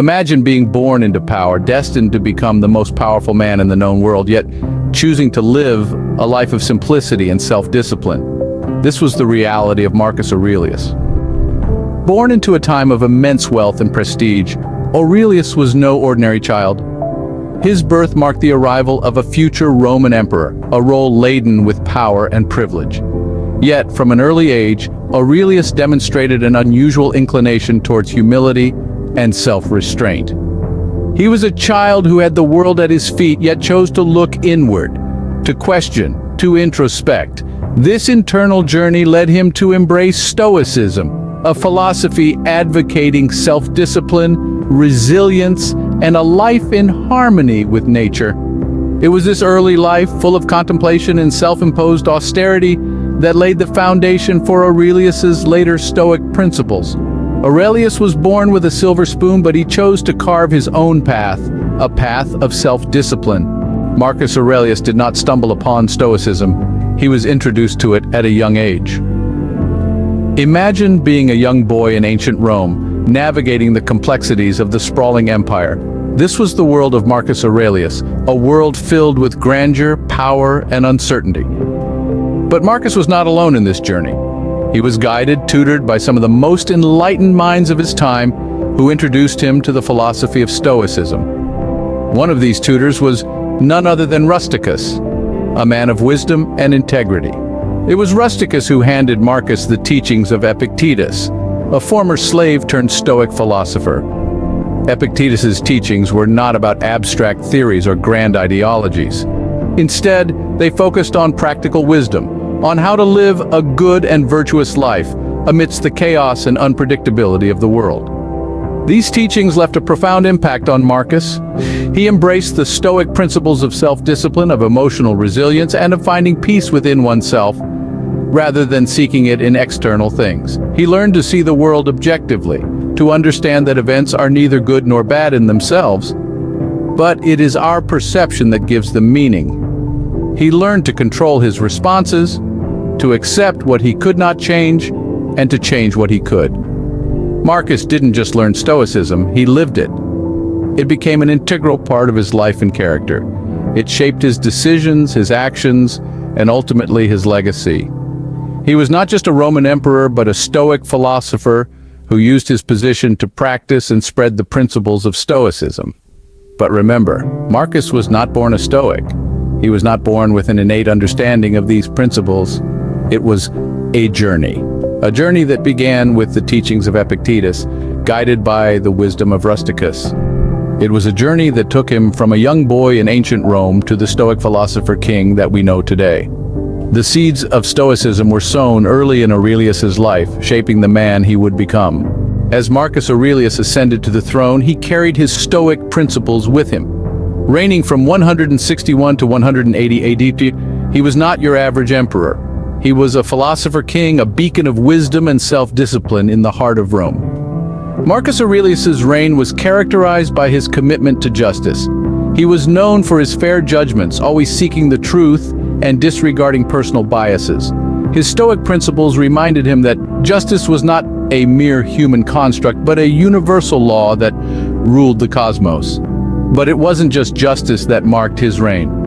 Imagine being born into power, destined to become the most powerful man in the known world, yet choosing to live a life of simplicity and self-discipline. This was the reality of Marcus Aurelius. Born into a time of immense wealth and prestige, Aurelius was no ordinary child. His birth marked the arrival of a future Roman emperor, a role laden with power and privilege. Yet, from an early age, Aurelius demonstrated an unusual inclination towards humility and self-restraint. He was a child who had the world at his feet, yet chose to look inward, to question, to introspect. This internal journey led him to embrace Stoicism, a philosophy advocating self-discipline, resilience, and a life in harmony with nature. It was this early life, full of contemplation and self-imposed austerity, that laid the foundation for Aurelius's later Stoic principles. Aurelius was born with a silver spoon, but he chose to carve his own path, a path of self-discipline. Marcus Aurelius did not stumble upon Stoicism. He was introduced to it at a young age. Imagine being a young boy in ancient Rome, navigating the complexities of the sprawling empire. This was the world of Marcus Aurelius, a world filled with grandeur, power, and uncertainty. But Marcus was not alone in this journey. He was guided, tutored by some of the most enlightened minds of his time, who introduced him to the philosophy of Stoicism. One of these tutors was none other than Rusticus, a man of wisdom and integrity. It was Rusticus who handed Marcus the teachings of Epictetus, a former slave turned Stoic philosopher. Epictetus's teachings were not about abstract theories or grand ideologies. Instead, they focused on practical wisdom, on how to live a good and virtuous life amidst the chaos and unpredictability of the world. These teachings left a profound impact on Marcus. He embraced the Stoic principles of self-discipline, of emotional resilience, and of finding peace within oneself, rather than seeking it in external things. He learned to see the world objectively, to understand that events are neither good nor bad in themselves, but it is our perception that gives them meaning. He learned to control his responses, to accept what he could not change, and to change what he could. Marcus didn't just learn Stoicism, he lived it. It became an integral part of his life and character. It shaped his decisions, his actions, and ultimately his legacy. He was not just a Roman emperor, but a Stoic philosopher who used his position to practice and spread the principles of Stoicism. But remember, Marcus was not born a Stoic. He was not born with an innate understanding of these principles. It was a journey that began with the teachings of Epictetus, guided by the wisdom of Rusticus. It was a journey that took him from a young boy in ancient Rome to the Stoic philosopher king that we know today. The seeds of Stoicism were sown early in Aurelius's life, shaping the man he would become. As Marcus Aurelius ascended to the throne, he carried his Stoic principles with him. Reigning from 161 to 180 AD, he was not your average emperor. He was a philosopher king, a beacon of wisdom and self-discipline in the heart of Rome. Marcus Aurelius's reign was characterized by his commitment to justice. He was known for his fair judgments, always seeking the truth and disregarding personal biases. His Stoic principles reminded him that justice was not a mere human construct, but a universal law that ruled the cosmos. But it wasn't just justice that marked his reign.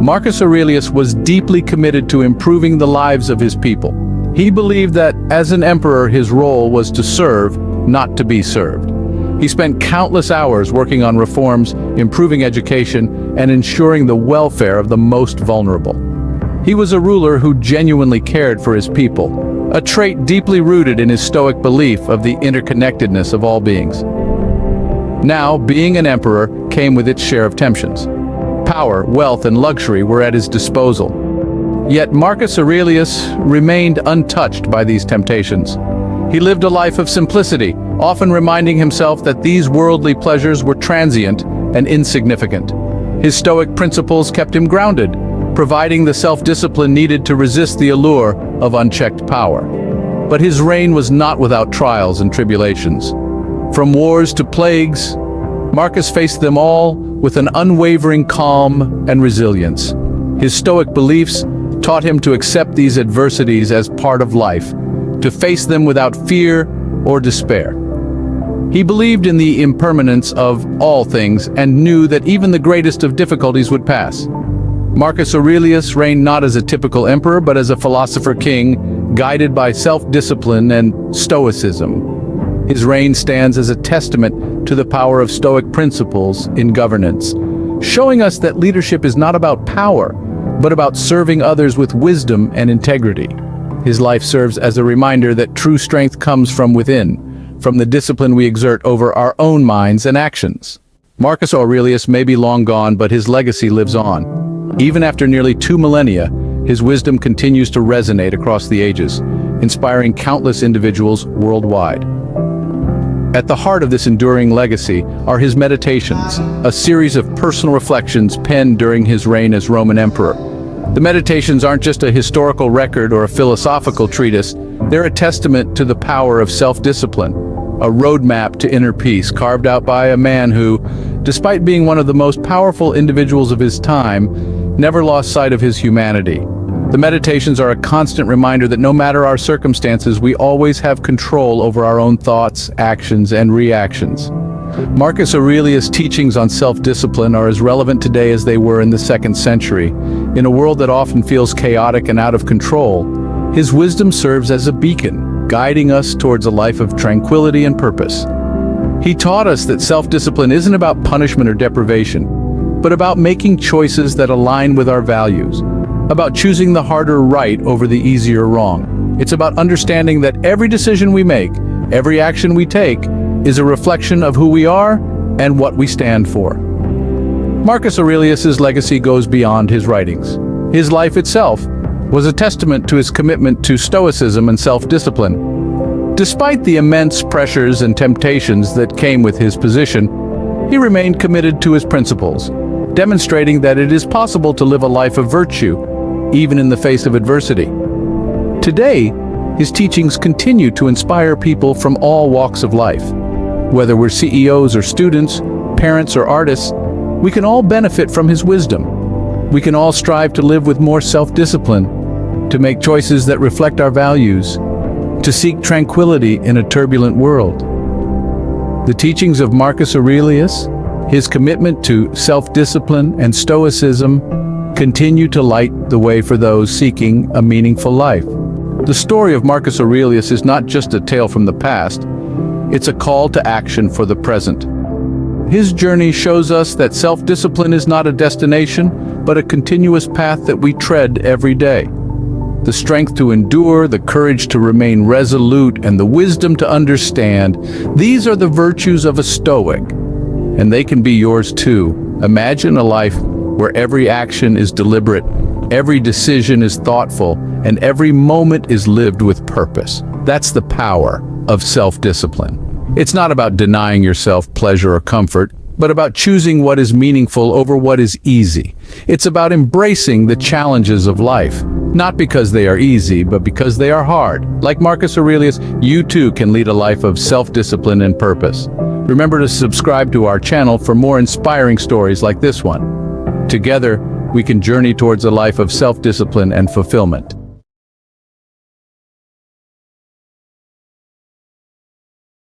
Marcus Aurelius was deeply committed to improving the lives of his people. He believed that, as an emperor, his role was to serve, not to be served. He spent countless hours working on reforms, improving education, and ensuring the welfare of the most vulnerable. He was a ruler who genuinely cared for his people, a trait deeply rooted in his Stoic belief of the interconnectedness of all beings. Now, being an emperor came with its share of temptations. Power, wealth, and luxury were at his disposal. Yet Marcus Aurelius remained untouched by these temptations. He lived a life of simplicity, often reminding himself that these worldly pleasures were transient and insignificant. His Stoic principles kept him grounded, providing the self-discipline needed to resist the allure of unchecked power. But his reign was not without trials and tribulations. From wars to plagues, Marcus faced them all with an unwavering calm and resilience. His Stoic beliefs taught him to accept these adversities as part of life, to face them without fear or despair. He believed in the impermanence of all things and knew that even the greatest of difficulties would pass. Marcus Aurelius reigned not as a typical emperor, but as a philosopher king, guided by self-discipline and Stoicism. His reign stands as a testament to the power of Stoic principles in governance, showing us that leadership is not about power, but about serving others with wisdom and integrity. His life serves as a reminder that true strength comes from within, from the discipline we exert over our own minds and actions. Marcus Aurelius may be long gone, but his legacy lives on. Even after nearly 2 millennia, his wisdom continues to resonate across the ages, inspiring countless individuals worldwide. At the heart of this enduring legacy are his meditations, a series of personal reflections penned during his reign as Roman emperor. The meditations aren't just a historical record or a philosophical treatise, they're a testament to the power of self-discipline, a roadmap to inner peace carved out by a man who, despite being one of the most powerful individuals of his time, never lost sight of his humanity. The meditations are a constant reminder that no matter our circumstances, we always have control over our own thoughts, actions, and reactions. Marcus Aurelius' teachings on self-discipline are as relevant today as they were in the 2nd century. In a world that often feels chaotic and out of control, his wisdom serves as a beacon, guiding us towards a life of tranquility and purpose. He taught us that self-discipline isn't about punishment or deprivation, but about making choices that align with our values, about choosing the harder right over the easier wrong. It's about understanding that every decision we make, every action we take, is a reflection of who we are and what we stand for. Marcus Aurelius' legacy goes beyond his writings. His life itself was a testament to his commitment to Stoicism and self-discipline. Despite the immense pressures and temptations that came with his position, he remained committed to his principles, demonstrating that it is possible to live a life of virtue, even in the face of adversity. Today, his teachings continue to inspire people from all walks of life. Whether we're CEOs or students, parents or artists, we can all benefit from his wisdom. We can all strive to live with more self-discipline, to make choices that reflect our values, to seek tranquility in a turbulent world. The teachings of Marcus Aurelius, his commitment to self-discipline and Stoicism, continue to light the way for those seeking a meaningful life. The story of Marcus Aurelius is not just a tale from the past, it's a call to action for the present. His journey shows us that self-discipline is not a destination, but a continuous path that we tread every day. The strength to endure, the courage to remain resolute, and the wisdom to understand, these are the virtues of a Stoic, and they can be yours too. Imagine a life where every action is deliberate, every decision is thoughtful, and every moment is lived with purpose. That's the power of self-discipline. It's not about denying yourself pleasure or comfort, but about choosing what is meaningful over what is easy. It's about embracing the challenges of life, not because they are easy, but because they are hard. Like Marcus Aurelius, you too can lead a life of self-discipline and purpose. Remember to subscribe to our channel for more inspiring stories like this one. Together, we can journey towards a life of self-discipline and fulfillment.